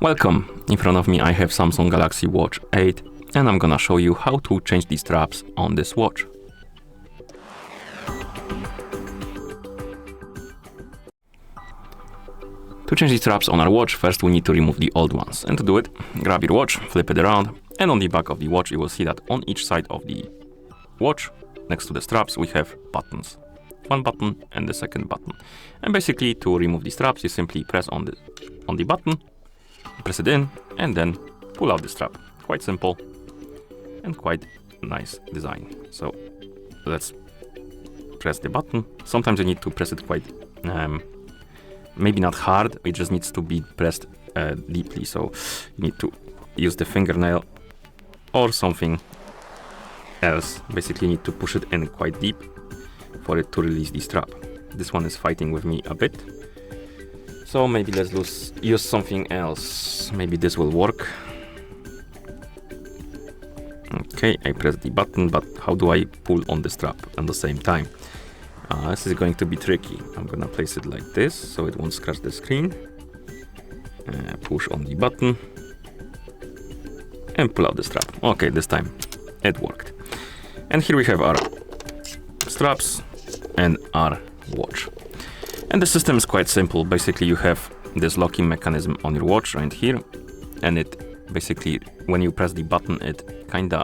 Welcome! In front of me I have Samsung Galaxy Watch 8 and I'm gonna show you how to change the straps on this watch. To change the straps on our watch, first we need to remove the old ones. And to do it, grab your watch, flip it around, and on the back of the watch you will see that on each side of the watch, next to the straps, we have buttons. One button and the second button. And basically to remove the straps, you simply press on the button, press it in, and then pull out the strap. Quite simple and quite nice design. So let's press the button. Sometimes you need to press it quite, maybe not hard, it just needs to be pressed deeply. So you need to use the fingernail or something else. Basically you need to push it in quite deep for it to release the strap. This one is fighting with me a bit. So maybe let's use something else. Maybe this will work. Okay, I press the button, but how do I pull on the strap at the same time? This is going to be tricky. I'm gonna place it like this so it won't scratch the screen. Push on the button and pull out the strap. Okay, this time it worked. And here we have our straps and our watch. And the system is quite simple. Basically you have this locking mechanism on your watch right here, and it basically, when you press the button, it kinda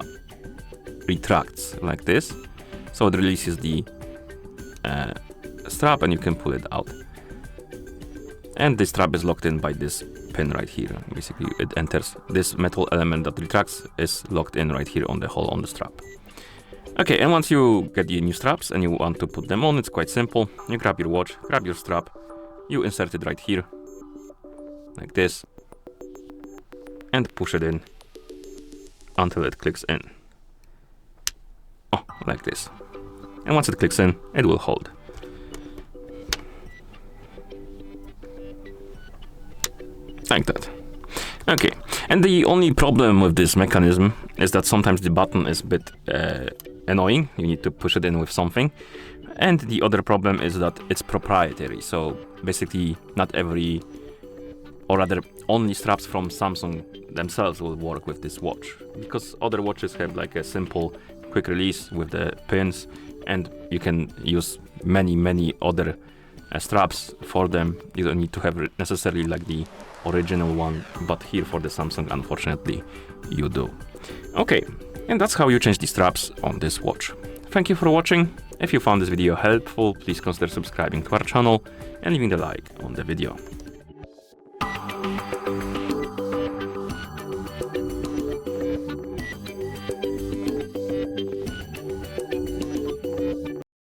retracts like this, so it releases the strap and you can pull it out. And the strap is locked in by this pin right here. Basically it enters, this metal element that retracts is locked in right here on the hole on the strap. Okay, and once you get the new straps and you want to put them on, it's quite simple. You grab your watch, grab your strap, you insert it right here, like this, and push it in until it clicks in. Oh, like this. And once it clicks in, it will hold. Like that. Okay, and the only problem with this mechanism is that sometimes the button is a bit annoying. You need to push it in with something. And the other problem is that it's proprietary. So basically not every, or rather only straps from Samsung themselves will work with this watch. Because other watches have like a simple quick release with the pins, and you can use many other straps for them. You don't need to have necessarily like the original one, but here for the Samsung, unfortunately, you do. Okay, and that's how you change the straps on this watch. Thank you for watching. If you found this video helpful, please consider subscribing to our channel and leaving a like on the video.